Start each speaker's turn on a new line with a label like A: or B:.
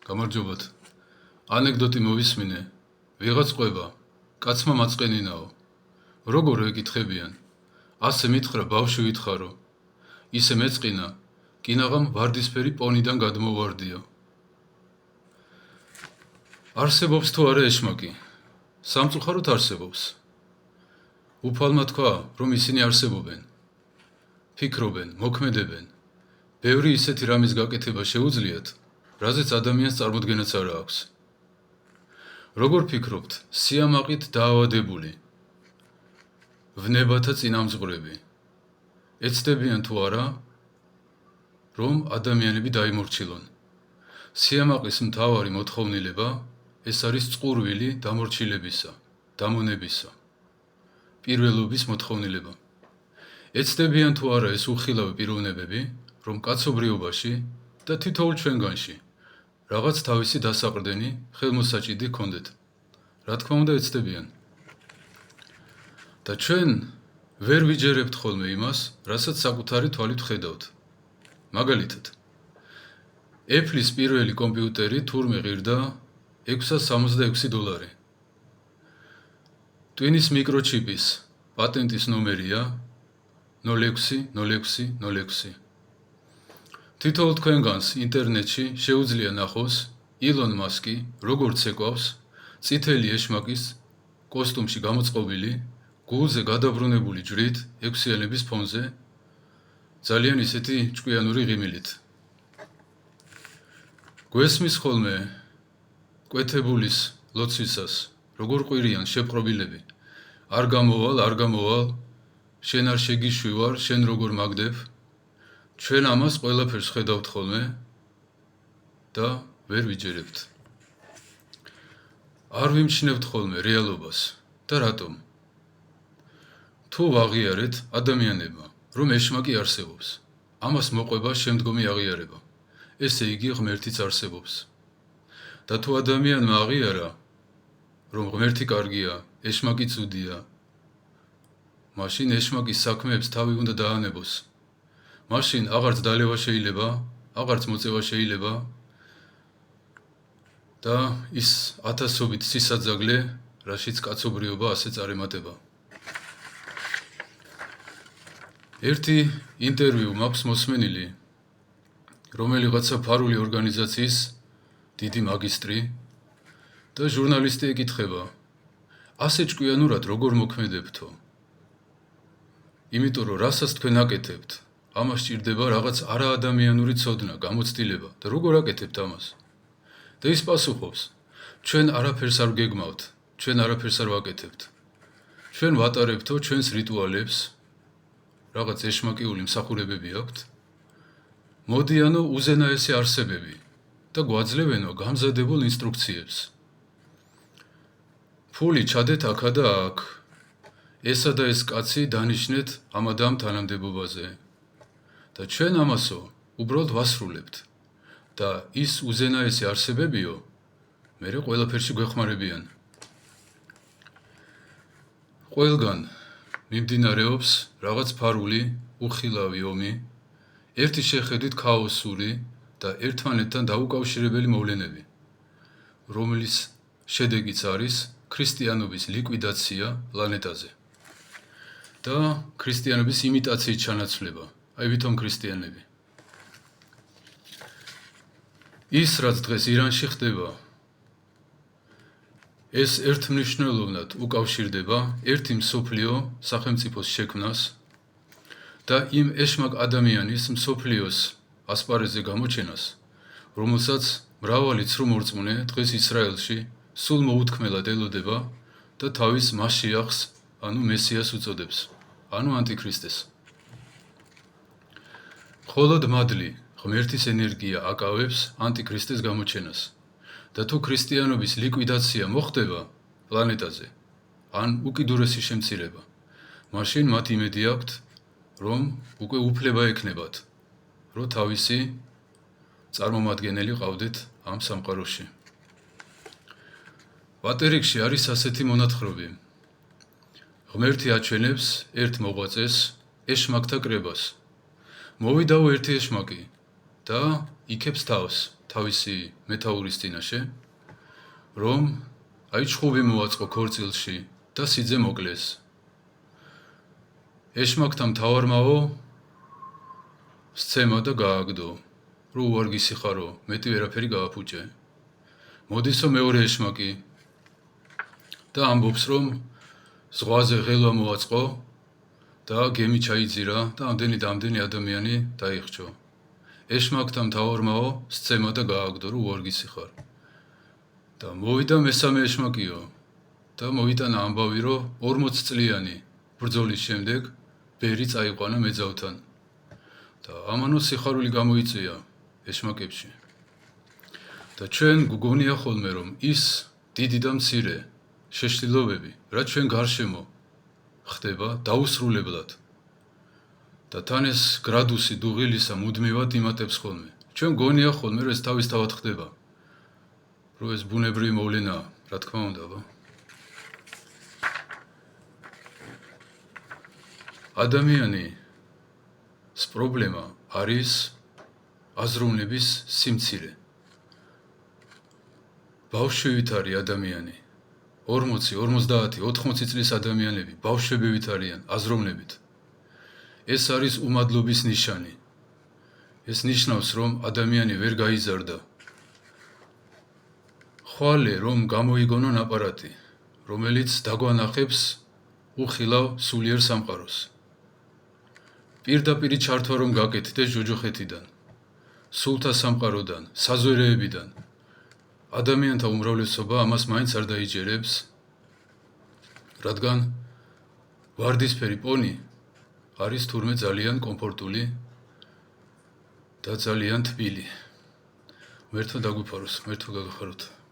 A: გამარჯობათ. ანეკდოტი მოვისმინე. ვიღაც ყვება, კაცმა მაწყენინაო. როგორ ეკითხებიან? ასე მითხრა ბავშვი ვითხარო. ისე მეწყინა, კინაღამ ვარდისფერი პონიდან გადმოვარდიო. არსებობს თუ არა ეშმაკი? სამწუხაროდ არსებობს. უფალმა თქვა, რომ ისინი არსებობენ. ფიქრობენ, მოქმედებენ. ბევრი ისეთი რამის გაკეთება შეუძლიათ, რაზეც ადამიანს წარმოდგენაც არ აქვს. როგორ ფიქრობთ, სიამაყით დაავადებული, ვნებათა წინამძღვრები, ეცდებიან თუ არა, რომ ადამიანები დაიმორჩილონ. სიამაყის მთავარი მოთხოვნილება ეს არის წყურვილი დამორჩილებისა, დამონებისა, პირველობის მოთხოვნილება. ეცდებიან თუ არა ეს უხილავი პიროვნებები, რომ კაცობრიობაში და თითოეულ ჩვენგანში რაღაც თავისი დასაყრდენი ხელმოსაჭიდი ჰქონდეთ. რა თქმა უნდა ეცდებიან. და ჩვენ ვერ ვიჯერებთ ხოლმე იმას, რასაც საკუთარი თვალით ვხედავთ. მაგალითად, Apple-ის პირველი კომპიუტერი თურმე ღირდა $666. ტვინის მიკროჩიპის პატენტის ნომერია 060606. თითოეულ თქვენგანს ინტერნეტში შეუძლია ნახოს ილონ მასკი როგორც ეკავს წითელი ეშმაკის კოსტუმში გამოწყობილი გულზე გადაბრუნებული ჯვრით 6-იანების ფონზე ძალიან ისეთი ჭკვიანური ღიმილით. გვესმის ხოლმე კვეთებულის ლოცვისას როგორ ყვირიან შეპყრობილები. არ გამოვალ, შენ არ შეგიშვივარ, შენ როგორ მაგდებ. ჩვენ ამას ყველაფერს ხედავთ ხოლმე და ვერ ვიჯერებთ. არ ვიმჩნევთ ხოლმე რეალობას და რატომ? თუ ვაღიარეთ ადამიანებმა, რომ ეშმაკი არსებობს, ამას მოყვება შემდგომი აღიარება. ესე იგი ღმერთიც არსებობს. და თუ ადამიანმა აღიარა, რომ ღმერთი კარგია, ეშმაკი ცუდია, მაშინ ეშმაკის საქმეებს თავი უნდა დაანებოს. მაშინ აღარც დალევა შეიძლება, აღარც მოწევა შეიძლება და ის ათასობით სისაძაგლე, რაშიც კაცობრიობა ასე წარემატება. ერთი ინტერვიუ მაქვს მოსმენილი, რომელიღაცა ფარული ორგანიზაციის დიდი მაგისტრი და ჟურნალისტი ეკითხება, ასე ჭკვიანურად როგორ მოქმედებთო? იმიტომ რომ რასაც თქვენ აკეთებთ, ამას სჭირდება რაღაც არაადამიანური ცოდნა, გამოცდილება და როგორ აკეთებთ ამას? და ის პასუხობს, ჩვენ არაფერს არ გეგმავთ, ჩვენ არაფერს არ ვაკეთებთ. ჩვენ ვატარებთო ჩვენს რიტუალებს, რაღაც ეშმაკიული მსახურებები აქვთ. მოდიანო უზენაესი არსებები და გვაძლევენო გამზადებულ ინსტრუქციებს. ფული ჩადეთ აქა და აქ. ესა და ეს კაცი დანიშნეთ ამ და ამ თანამდებობაზე. და ჩვენ ამასო უბრალოდ ვასრულებთ. და ის უზენაესი არსებებიო, მერე ყველაფერში გვეხმარებიან. ყველგან მიმდინარეობს რაღაც ფარული, უხილავი ომი, ერთი შეხედვით ქაოსური და ერთმანეთთან დაუკავშირებელი მოვლენები, რომლის შედეგიც არის ქრისტიანობის ლიკვიდაცია პლანეტაზე და ქრისტიანობის იმიტაციის ჩანაცვლება, აი ვითომ ქრისტიანები. ის რაც დღეს ირანში ხდება, ეს ერთმნიშვნელოვნად უკავშირდება ერთი მსოფლიო სახელმწიფოს შექმნას და იმ ეშმაკ ადამიანის მსოფლიოს ასპარეზზე გამოჩენას, რომელსაც მრავალი ცრუ მორწმუნე დღეს ისრაელში სულ მოუთქმელად ელოდება და თავის მასიახს, ანუ მესიას უწოდებს, ანუ ანტიქრისტეს. მხოლოდ მადლი ღმერთის ენერგია აკავებს ანტიქრისტეს გამოჩენას და თუ ქრისტიანობის ლიკვიდაცია მოხდება პლანეტაზე, ან უკიდურესი შემცირება, მაშინ მათ იმედი აქვთ, რომ უკვე უფლება ექნებათ, რომ თავისი წარმომადგენელი ყავდეთ ამ სამყაროში. პატერიკში არის ასეთი მონათხრობი. ღმერთი აჩვენებს ერთ მოღვაწეს ეშმაკთა კრებას. მოვიდაო ერთი ეშმაკი და იქებს თავს, თავისი მეთაურის წინაშე, რომ აი ჩხუბი მოაწყო ქორწილში და სიძე მოკლეს. ეშმაკთა მთავარმაო სცემა და გააგდო, რომ უარგისი ხარო, მეტი ვერაფერი გააფუჭე. მოდისო მეორე ეშმაკი და ამბობს, რომ ზღვაზე ღელვა მოაწყო და გემი ჩაიძირა და ამდენი ადამიანი დაიხრჩო. ეშმაკთა მთავარმაო სცემა და გააგდო, რომ უარგისი ხარ. და მოვიდა მესამე ეშმაკიო და მოვიტანა ამბავი, რომ 40 წლიანი ბრძოლის შემდეგ ბერი წაიყვანა მეძავთან. და ამანო სიხარული გამოიწვია ეშმაკებში. და ჩვენ გგონია ხოლმე, რომ ის დიდი და მცირე შეშლილობები, რაც ჩვენ გარშემო ხდება დაუსრულებლად. და თან ეს გრადუსი დუღილისა მუდმივად იმატებს ხოლმე. ჩვენ გონია ხოლმე, რომ ეს თავისთავად ხდება. რომ ეს ბუნებრივი მოვლენაა, რა თქმა უნდა, ადამიანის პრობლემა არის აზროვნების სიმცირე. ბავშვივით არის ადამიანი. 40, 50, 80 წლის ადამიანები ბავშვებივით არიან აზროვნებით. ეს არის უმადლობის ნიშანი. ეს ნიშნავს, რომ ადამიანი ვერ გაიზარდა. ხვალე რომ გამოიგონონ აპარატი, რომელიც დაგვანახებს უხილავ სულიერ სამყაროს. პირდაპირი ჩართვა რომ გაკეთდეს ჯოჯოხეთიდან, სულთა სამყაროდან, საზვერეებიდან, ადამიანთა უმრავლესობა ამას მაინც არ დაიჯერებს, რადგან ვარდისფერი პონი არის თურმე ძალიან კომფორტული და ძალიან თბილი. მერთო დაგვიფაროს, მერთო გაგახაროთ.